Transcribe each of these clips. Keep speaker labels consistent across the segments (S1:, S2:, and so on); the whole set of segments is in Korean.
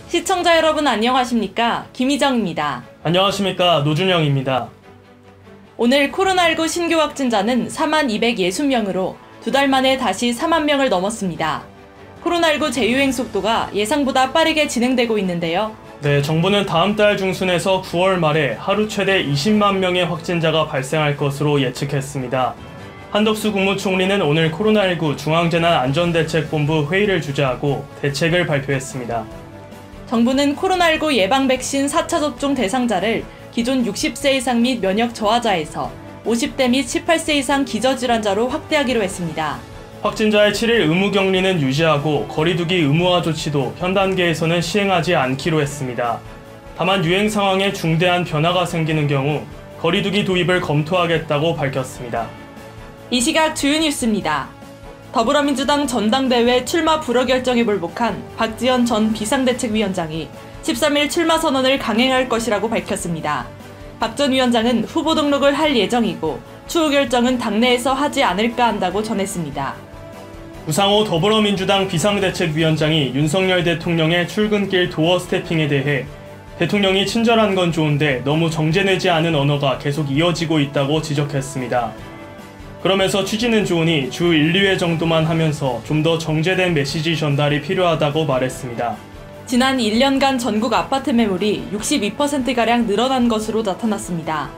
S1: 시청자 여러분 안녕하십니까? 김희정입니다.
S2: 안녕하십니까? 노준영입니다.
S1: 오늘 코로나19 신규 확진자는 4260명으로 두 달 만에 다시 4만 명을 넘었습니다. 코로나19 재유행 속도가 예상보다 빠르게 진행되고 있는데요.
S2: 네, 정부는 다음 달 중순에서 9월 말에 하루 최대 20만 명의 확진자가 발생할 것으로 예측했습니다. 한덕수 국무총리는 오늘 코로나19 중앙재난안전대책본부 회의를 주재하고 대책을 발표했습니다.
S1: 정부는 코로나19 예방 백신 4차 접종 대상자를 기존 60세 이상 및 면역 저하자에서 50대 및 18세 이상 기저질환자로 확대하기로 했습니다.
S2: 확진자의 7일 의무격리는 유지하고 거리두기 의무화 조치도 현 단계에서는 시행하지 않기로 했습니다. 다만 유행 상황에 중대한 변화가 생기는 경우 거리두기 도입을 검토하겠다고 밝혔습니다.
S1: 이 시각 주요 뉴스입니다. 더불어민주당 전당대회 출마 불허 결정에 불복한 박지원 전 비상대책위원장이 13일 출마 선언을 강행할 것이라고 밝혔습니다. 박 전 위원장은 후보 등록을 할 예정이고 추후 결정은 당내에서 하지 않을까 한다고 전했습니다.
S2: 우상호 더불어민주당 비상대책위원장이 윤석열 대통령의 출근길 도어 스태핑에 대해 대통령이 친절한 건 좋은데 너무 정제되지 않은 언어가 계속 이어지고 있다고 지적했습니다. 그러면서 취지는 좋으니 주 1, 2회 정도만 하면서 좀 더 정제된 메시지 전달이 필요하다고 말했습니다.
S1: 지난 1년간 전국 아파트 매물이 62%가량 늘어난 것으로 나타났습니다.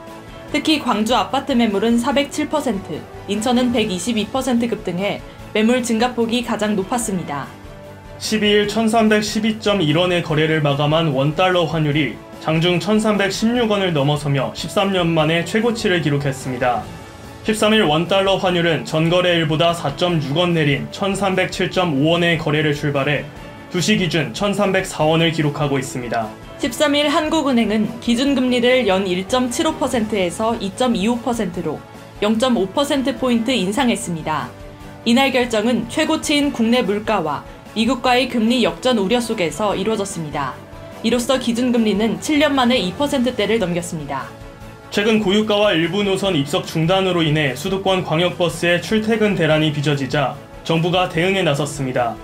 S1: 특히 광주 아파트 매물은 407%, 인천은 122% 급등해 매물 증가폭이 가장 높았습니다. 12일
S2: 1312.1원의 거래를 마감한 원달러 환율이 장중 1316원을 넘어서며 13년 만에 최고치를 기록했습니다. 13일 원달러 환율은 전거래일보다 4.6원 내린 1307.5원의 거래를 출발해 2시 기준 1304원을 기록하고 있습니다.
S1: 13일 한국은행은 기준금리를 연 1.75%에서 2.25%로 0.5%포인트 인상했습니다. 이날 결정은 최고치인 국내 물가와 미국과의 금리 역전 우려 속에서 이루어졌습니다. 이로써 기준금리는 7년 만에 2%대를 넘겼습니다.
S2: 최근 고유가와 일부 노선 입석 중단으로 인해 수도권 광역버스의 출퇴근 대란이 빚어지자 정부가 대응에 나섰습니다.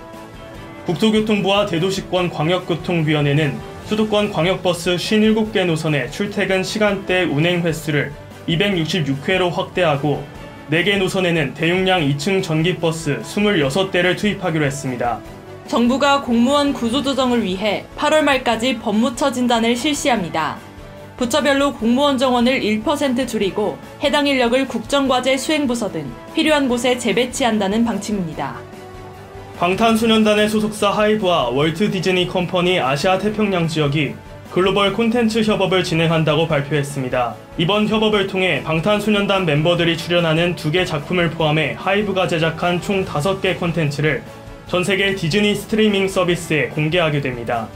S2: 국토교통부와 대도시권 광역교통위원회는 수도권 광역버스 57개 노선의 출퇴근 시간대 운행 횟수를 266회로 확대하고 4개 노선에는 대용량 2층 전기버스 26대를 투입하기로 했습니다.
S1: 정부가 공무원 구조조정을 위해 8월 말까지 법무처 진단을 실시합니다. 부처별로 공무원 정원을 1% 줄이고 해당 인력을 국정과제 수행부서 등 필요한 곳에 재배치한다는 방침입니다.
S2: 방탄소년단의 소속사 하이브와 월트 디즈니 컴퍼니 아시아 태평양 지역이 글로벌 콘텐츠 협업을 진행한다고 발표했습니다. 이번 협업을 통해 방탄소년단 멤버들이 출연하는 2개 작품을 포함해 하이브가 제작한 총 5개 콘텐츠를 전 세계 디즈니 스트리밍 서비스에 공개하게 됩니다.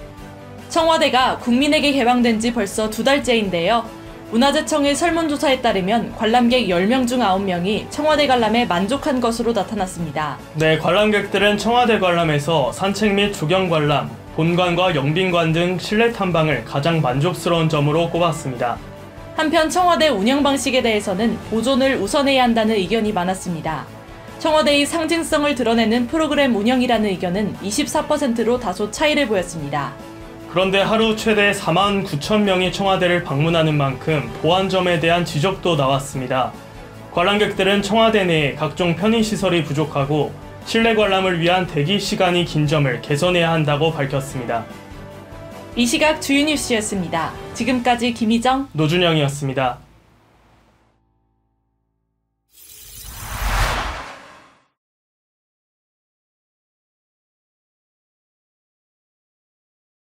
S1: 청와대가 국민에게 개방된 지 벌써 2달째인데요. 문화재청의 설문조사에 따르면 관람객 10명 중 9명이 청와대 관람에 만족한 것으로 나타났습니다.
S2: 네, 관람객들은 청와대 관람에서 산책 및 조경 관람, 본관과 영빈관 등 실내 탐방을 가장 만족스러운 점으로 꼽았습니다.
S1: 한편 청와대 운영 방식에 대해서는 보존을 우선해야 한다는 의견이 많았습니다. 청와대의 상징성을 드러내는 프로그램 운영이라는 의견은 24%로 다소 차이를 보였습니다.
S2: 그런데 하루 최대 4만 9천 명이 청와대를 방문하는 만큼 보안점에 대한 지적도 나왔습니다. 관람객들은 청와대 내에 각종 편의시설이 부족하고 실내 관람을 위한 대기 시간이 긴 점을 개선해야 한다고 밝혔습니다.
S1: 이 시각 주요 뉴스였습니다. 지금까지 김희정,
S2: 노준영이었습니다.